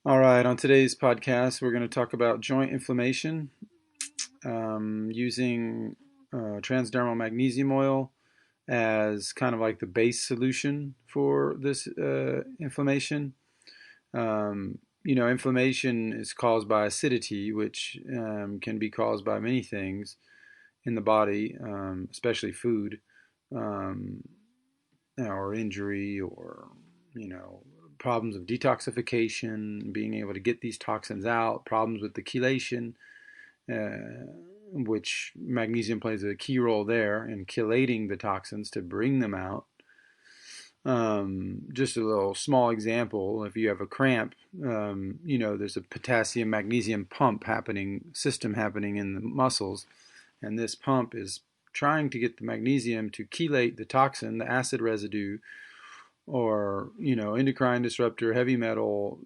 All right, on today's podcast, we're going to talk about joint inflammation using transdermal magnesium oil as kind of like the base solution for this inflammation. Inflammation is caused by acidity, which can be caused by many things in the body, especially food, um, or injury, or you know problems of detoxification, being able to get these toxins out, problems with the chelation, which magnesium plays a key role there in chelating the toxins to bring them out. Just a little small example: if you have a cramp, there's a potassium magnesium system happening in the muscles, and this pump is trying to get the magnesium to chelate the toxin, the acid residue, or endocrine disruptor, heavy metal,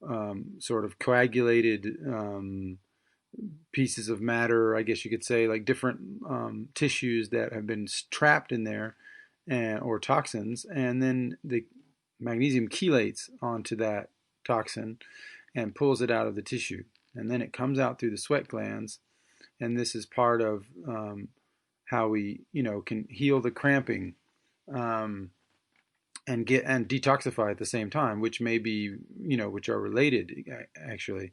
um, sort of coagulated pieces of matter, I guess you could say, like different tissues that have been trapped in there, or toxins, and then the magnesium chelates onto that toxin and pulls it out of the tissue, and then it comes out through the sweat glands, and this is part of how we can heal the cramping, um, and detoxify at the same time, which may be which are related actually.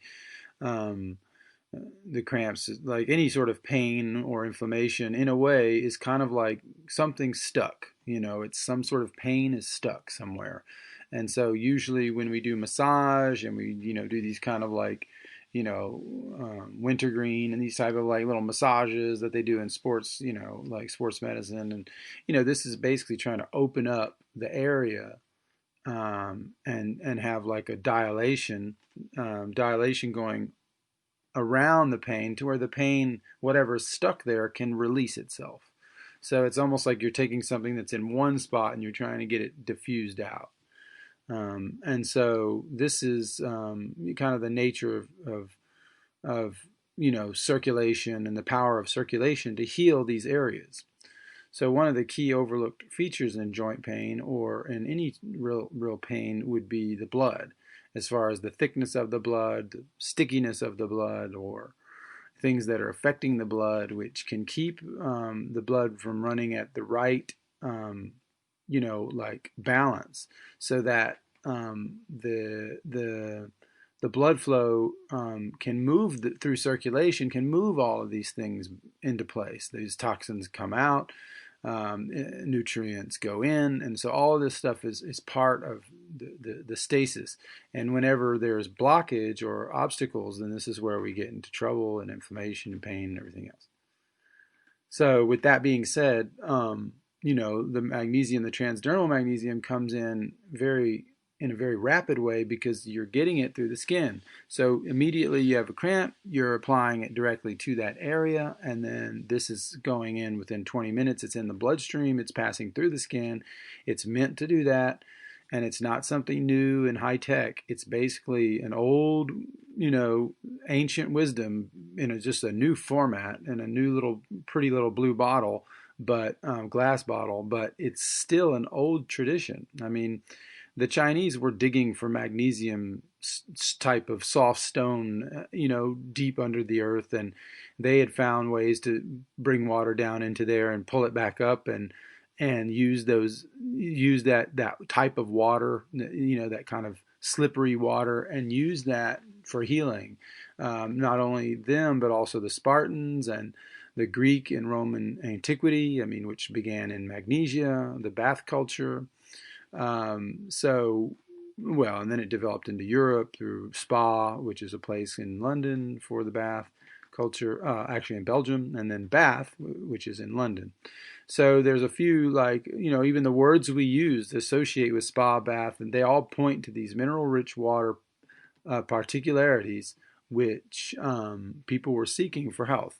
Um, the cramps, like any sort of pain or inflammation, in a way, is kind of like something stuck. It's some sort of pain is stuck somewhere. And so usually when we do massage and we do these kind of like wintergreen and these type of like little massages that they do in sports, like sports medicine, and this is basically trying to open up the area, and have like a dilation going around the pain to where the pain, whatever's stuck there, can release itself. So it's almost like you're taking something that's in one spot and you're trying to get it diffused out. And so this is kind of the nature of circulation and the power of circulation to heal these areas. So one of the key overlooked features in joint pain, or in any real pain, would be the blood, as far as the thickness of the blood, the stickiness of the blood, or things that are affecting the blood, which can keep the blood from running at the right, like balance, so that the blood flow can move through circulation, can move all of these things into place. These toxins come out, nutrients go in, and so all of this stuff is part of the stasis. And whenever there's blockage or obstacles, then this is where we get into trouble and inflammation and pain and everything else. So with that being said, the magnesium, the transdermal magnesium, comes in a very rapid way because you're getting it through the skin. So immediately you have a cramp, you're applying it directly to that area, and then this is going in within 20 minutes. It's in the bloodstream, it's passing through the skin. It's meant to do that, and it's not something new and high tech. It's basically an old, ancient wisdom in just a new format, in a new little pretty little blue bottle, but glass bottle, but it's still an old tradition. I mean, the Chinese were digging for magnesium type of soft stone, deep under the earth, and they had found ways to bring water down into there and pull it back up, and use that type of water, that kind of slippery water, and use that for healing. Not only them, but also the Spartans and the Greek and Roman antiquity, I mean, which began in Magnesia, the bath culture. And then it developed into Europe through Spa, which is a place in London for the bath culture, actually in Belgium, and then Bath, which is in London. So there's a few, like, even the words we use associate with spa, bath, and they all point to these mineral-rich water particularities which people were seeking for health.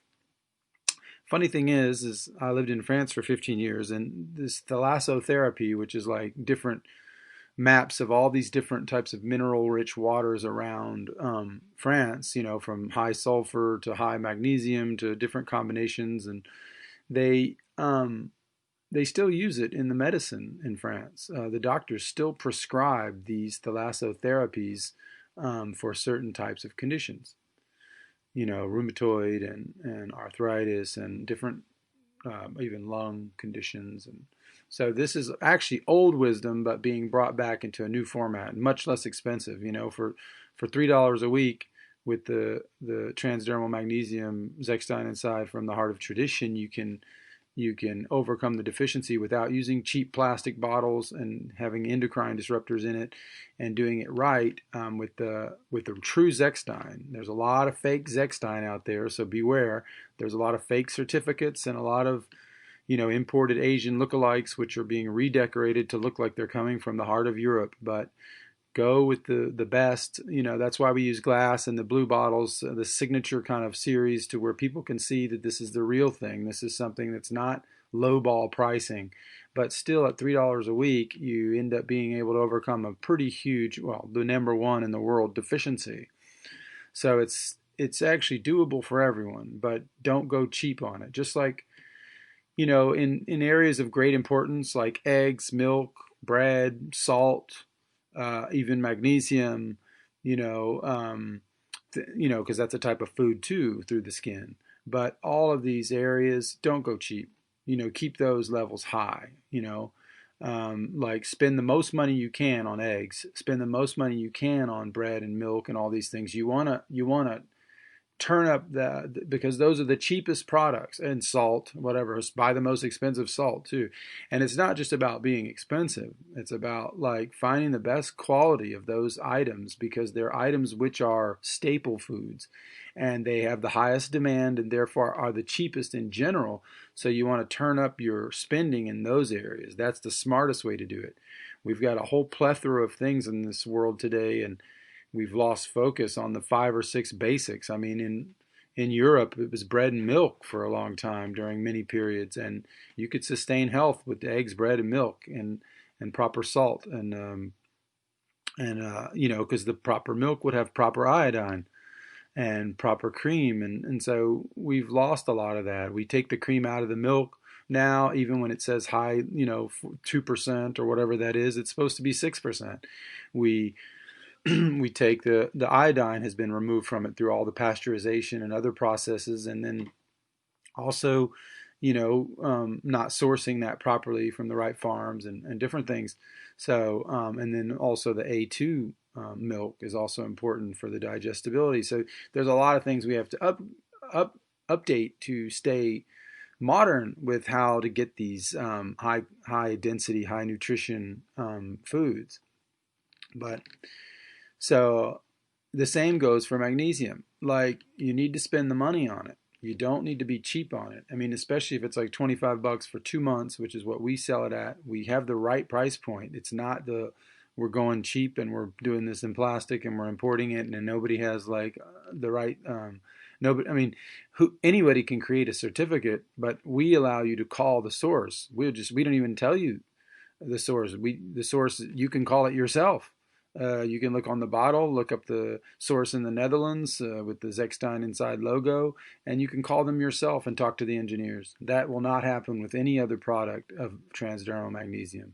Funny thing is I lived in France for 15 years, and this thalassotherapy, which is like different maps of all these different types of mineral-rich waters around France, from high sulfur to high magnesium to different combinations, and they they still use it in the medicine in France. The doctors still prescribe these thalassotherapies for certain types of conditions, rheumatoid and arthritis and different even lung conditions. And so this is actually old wisdom, but being brought back into a new format, much less expensive. For $3 a week with the transdermal magnesium Zechstein inside from the Heart of Tradition, you can overcome the deficiency without using cheap plastic bottles and having endocrine disruptors in it, and doing it right with the true Zechstein. There's a lot of fake Zechstein out there, so beware. There's a lot of fake certificates and a lot of imported Asian lookalikes, which are being redecorated to look like they're coming from the heart of Europe. But go with the best. That's why we use glass and the blue bottles, the signature kind of series, to where people can see that this is the real thing. This is something that's not lowball pricing, but still at $3 a week, you end up being able to overcome a pretty huge, well, the number one in the world deficiency. So it's actually doable for everyone, but don't go cheap on it. Just like, in areas of great importance like eggs, milk, bread, salt, even magnesium, because that's a type of food too through the skin. But all of these areas, don't go cheap. Keep those levels high. Like spend the most money you can on eggs. Spend the most money you can on bread and milk and all these things. You wanna turn up because those are the cheapest products, and salt, whatever. Buy the most expensive salt too. And it's not just about being expensive. It's about like finding the best quality of those items, because they're items which are staple foods and they have the highest demand and therefore are the cheapest in general. So you want to turn up your spending in those areas. That's the smartest way to do it. We've got a whole plethora of things in this world today, and we've lost focus on the 5 or 6 basics. I mean, in Europe, it was bread and milk for a long time during many periods, and you could sustain health with eggs, bread, and milk, and proper salt, and because the proper milk would have proper iodine and proper cream, and so we've lost a lot of that. We take the cream out of the milk now, even when it says high, 2% or whatever that is, it's supposed to be 6%. We take the iodine has been removed from it through all the pasteurization and other processes, and then also, not sourcing that properly from the right farms and different things. So, and then also the A2 milk is also important for the digestibility. So there's a lot of things we have to update to stay modern with how to get these high density, high nutrition foods. But so the same goes for magnesium. Like, you need to spend the money on it. You don't need to be cheap on it. I mean, especially if it's like $25 for 2 months, which is what we sell it at. We have the right price point. It's not we're going cheap and we're doing this in plastic and we're importing it, and nobody has like the right nobody. I mean, anybody can create a certificate, but we allow you to call the source. We don't even tell you the source. The source, you can call it yourself. You can look on the bottle, look up the source in the Netherlands with the Zechstein inside logo, and you can call them yourself and talk to the engineers. That will not happen with any other product of transdermal magnesium,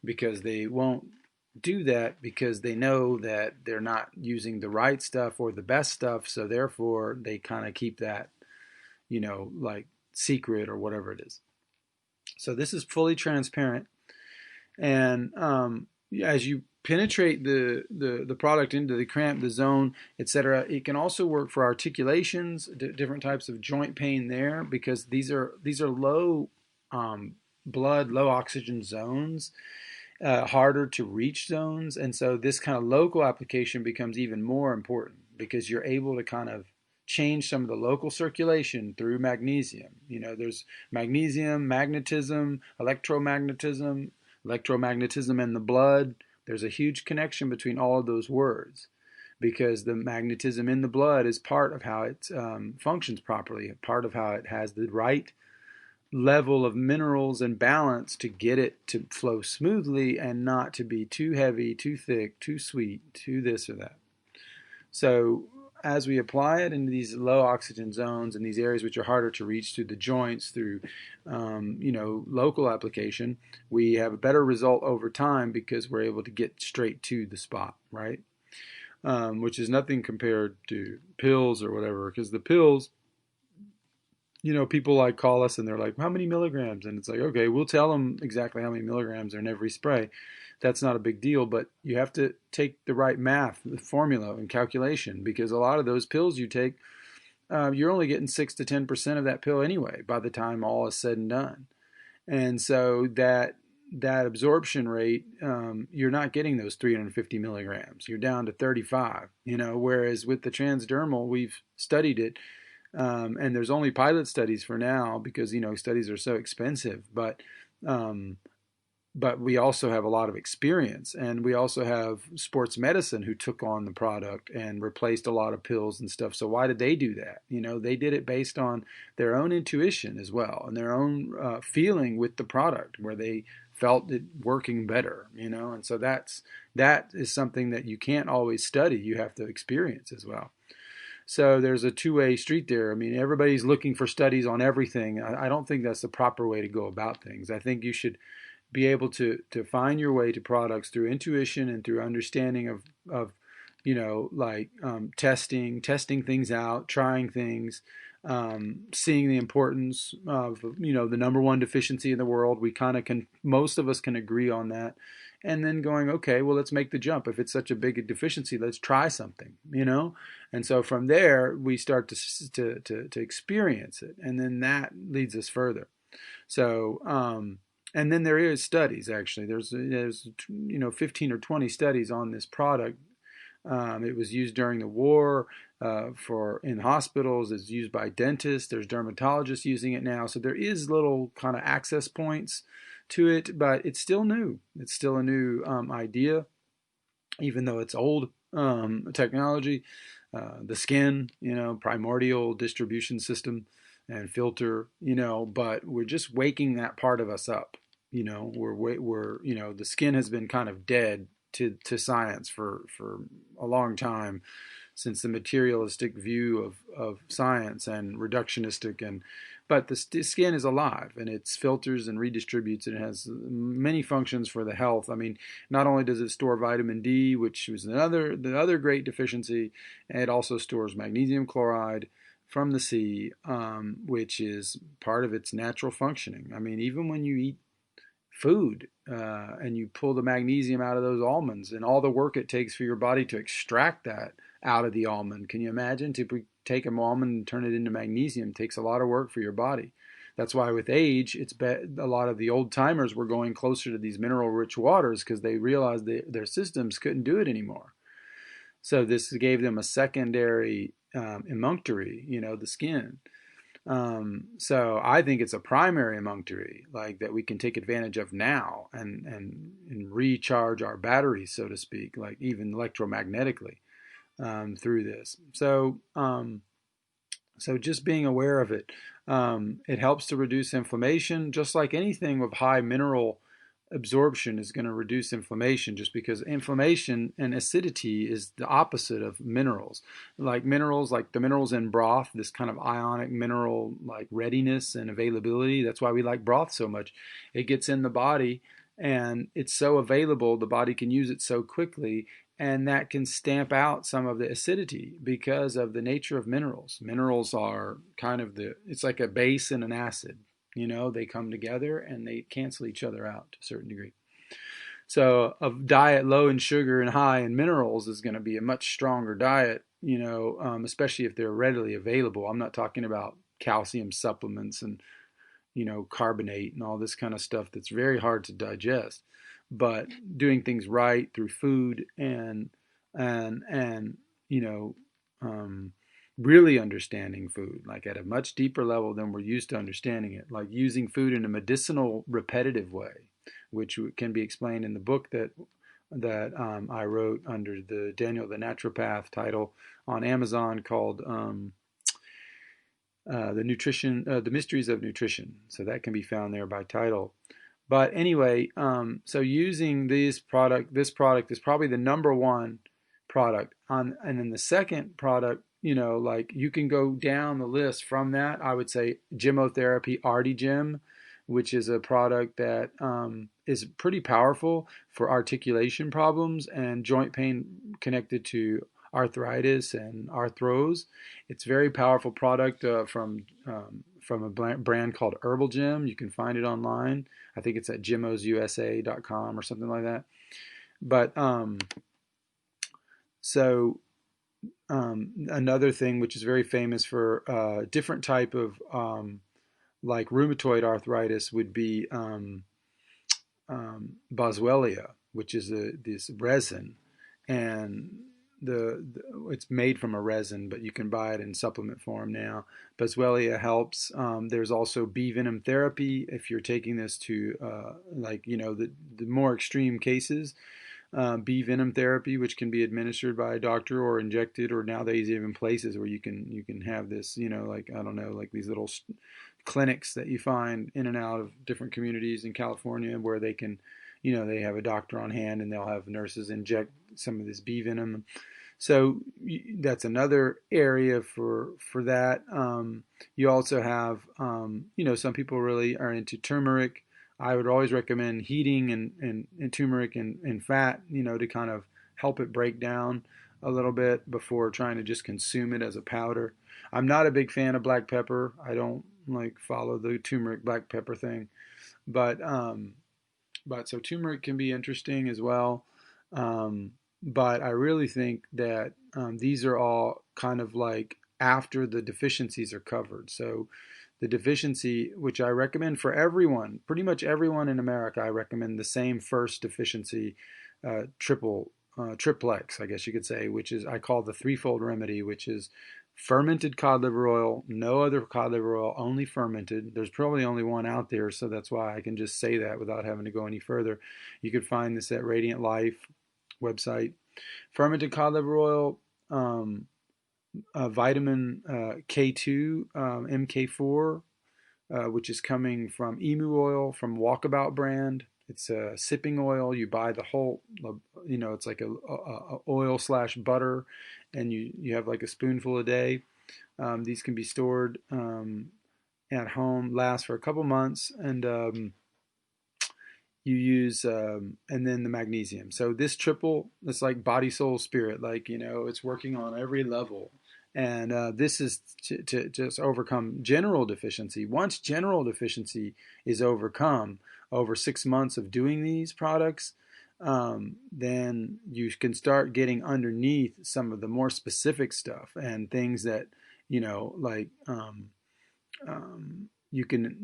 because they won't do that, because they know that they're not using the right stuff or the best stuff, so therefore they kind of keep that, like secret or whatever it is. So this is fully transparent, and as you penetrate the product into the cramp, the zone, etc., it can also work for articulations, different types of joint pain there, because these are low blood, low oxygen zones, harder to reach zones, and so this kind of local application becomes even more important, because you're able to kind of change some of the local circulation through magnesium. There's magnesium, magnetism, electromagnetism in the blood. There's a huge connection between all of those words, because the magnetism in the blood is part of how it functions properly, part of how it has the right level of minerals and balance to get it to flow smoothly and not to be too heavy, too thick, too sweet, too this or that. So as we apply it into these low oxygen zones and these areas which are harder to reach through the joints, through local application, we have a better result over time because we're able to get straight to the spot, right? Which is nothing compared to pills or whatever, because the pills, people like call us and they're like, how many milligrams? And it's like, okay, we'll tell them exactly how many milligrams are in every spray. That's not a big deal, but you have to take the right math, the formula and calculation, because a lot of those pills you take, you're only getting 6 to 10% of that pill anyway by the time all is said and done. And so that absorption rate, you're not getting those 350 milligrams. You're down to 35, whereas with the transdermal, we've studied it. And there's only pilot studies for now because, studies are so expensive, but we also have a lot of experience, and we also have sports medicine who took on the product and replaced a lot of pills and stuff. So why did they do that? They did it based on their own intuition as well, and their own feeling with the product, where they felt it working better, and so that is something that you can't always study. You have to experience as well. So there's a two-way street there. I mean, everybody's looking for studies on everything. I don't think that's the proper way to go about things. I think you should be able to find your way to products through intuition and through understanding of testing things out, trying things, seeing the importance of, the number one deficiency in the world. Most of us can agree on that. And then going, okay, well, let's make the jump. If it's such a big deficiency, let's try something, And so from there, we start to experience it. And then that leads us further. So, and then there is studies, actually. There's 15 or 20 studies on this product. It was used during the war in hospitals. It's used by dentists. There's dermatologists using it now. So there is little kind of access points to it, but it's still new. It's still a new idea, even though it's old technology. The skin, primordial distribution system and filter, but we're just waking that part of us up. We're the skin has been kind of dead to science for a long time, since the materialistic view of science and reductionistic, but the skin is alive, and it filters and redistributes, and it has many functions for the health. I mean, not only does it store vitamin D, which was the other great deficiency, it also stores magnesium chloride from the sea, which is part of its natural functioning. I mean, even when you eat food and you pull the magnesium out of those almonds and all the work it takes for your body to extract that out of the almond. Can you imagine? To take an almond and turn it into magnesium takes a lot of work for your body. That's why with age, a lot of the old timers were going closer to these mineral-rich waters because they realized their systems couldn't do it anymore. So this gave them a secondary emunctory, the skin. So I think it's a primary emunctory, like that we can take advantage of now and recharge our batteries, so to speak, like even electromagnetically through this. So just being aware of it, it helps to reduce inflammation, just like anything with high mineral absorption is going to reduce inflammation, just because inflammation and acidity is the opposite of minerals. Like the minerals in broth, this kind of ionic mineral like readiness and availability. That's why we like broth so much. It gets in the body and it's so available, the body can use it so quickly, and that can stamp out some of the acidity because of the nature of minerals. Minerals are kind of it's like a base and an acid. They come together and they cancel each other out to a certain degree. So a diet low in sugar and high in minerals is going to be a much stronger diet, especially if they're readily available. I'm not talking about calcium supplements and, carbonate and all this kind of stuff that's very hard to digest. But doing things right through food and really understanding food, like at a much deeper level than we're used to understanding it, like using food in a medicinal, repetitive way, which can be explained in the book that I wrote under the Daniel the Naturopath title on Amazon, called The Mysteries of Nutrition. So that can be found there by title. But anyway, so using this product is probably the number one product. And then the second product like you can go down the list from that. I would say gymotherapy, Gym, which is a product that is pretty powerful for articulation problems and joint pain connected to arthritis and arthrose. It's a very powerful product from a brand called Herbal Gym. You can find it online. I think it's at gymosusa.com or something like that. But so another thing which is very famous for different type of like rheumatoid arthritis would be boswellia, which is this resin, and it's made from a resin, but you can buy it in supplement form now. Boswellia helps. There's also bee venom therapy if you're taking this to the more extreme cases. Bee venom therapy, which can be administered by a doctor or injected, or nowadays even places where you can have this, like I don't know, like these little clinics that you find in and out of different communities in California where they can, they have a doctor on hand and they'll have nurses inject some of this bee venom. So that's another area for that. You also have, some people really are into turmeric. I would always recommend heating and turmeric and fat, to kind of help it break down a little bit before trying to just consume it as a powder. I'm not a big fan of black pepper. I don't like follow the turmeric black pepper thing, but so turmeric can be interesting as well. But I really think that these are all kind of like after the deficiencies are covered. So the deficiency, which I recommend for everyone, pretty much everyone in America, I recommend the same first deficiency, triplex, I guess you could say, which is I call the threefold remedy, which is fermented cod liver oil, no other cod liver oil, only fermented. There's probably only one out there, so that's why I can just say that without having to go any further. You could find this at Radiant Life website. Fermented cod liver oil, vitamin K2, MK4, which is coming from emu oil from Walkabout brand. It's a sipping oil. You buy the whole, it's like a oil slash butter, and you have like a spoonful a day. These can be stored at home, last for a couple months, and you use and then the magnesium. So this triple, it's like body, soul, spirit. Like it's working on every level. And this is to just overcome general deficiency. Once general deficiency is overcome over 6 months of doing these products, then you can start getting underneath some of the more specific stuff and things that, like you can,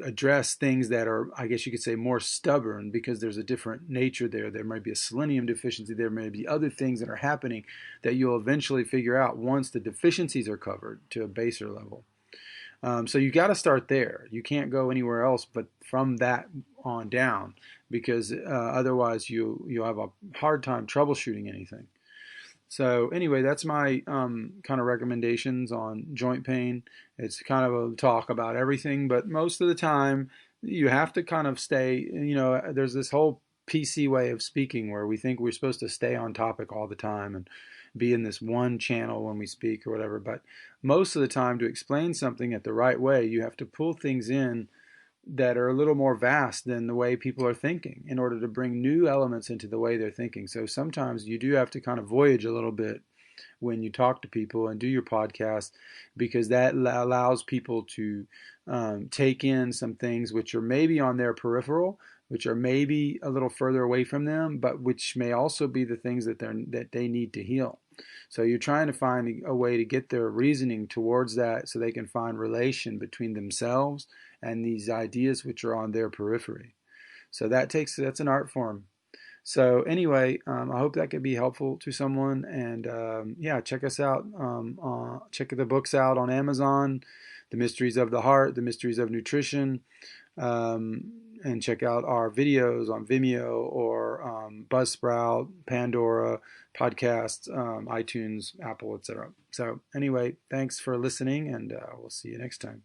address things that are, I guess you could say, more stubborn because there's a different nature there. There might be a selenium deficiency. There may be other things that are happening that you'll eventually figure out once the deficiencies are covered to a baser level. So you got to start there. You can't go anywhere else but from that on down because otherwise you'll have a hard time troubleshooting anything. So anyway, that's my kind of recommendations on joint pain. It's kind of a talk about everything, but most of the time you have to kind of stay, there's this whole PC way of speaking where we think we're supposed to stay on topic all the time and be in this one channel when we speak or whatever. But most of the time to explain something at the right way, you have to pull things in that are a little more vast than the way people are thinking in order to bring new elements into the way they're thinking. So sometimes you do have to kind of voyage a little bit when you talk to people and do your podcast because that allows people to take in some things which are maybe on their peripheral, which are maybe a little further away from them, but which may also be the things that they need to heal. So you're trying to find a way to get their reasoning towards that so they can find relation between themselves and these ideas which are on their periphery. So that's an art form. So anyway, I hope that could be helpful to someone. And check us out. Check the books out on Amazon, The Mysteries of the Heart, The Mysteries of Nutrition. And check out our videos on Vimeo or Buzzsprout, Pandora, podcasts, iTunes, Apple, etc. So anyway, thanks for listening, and we'll see you next time.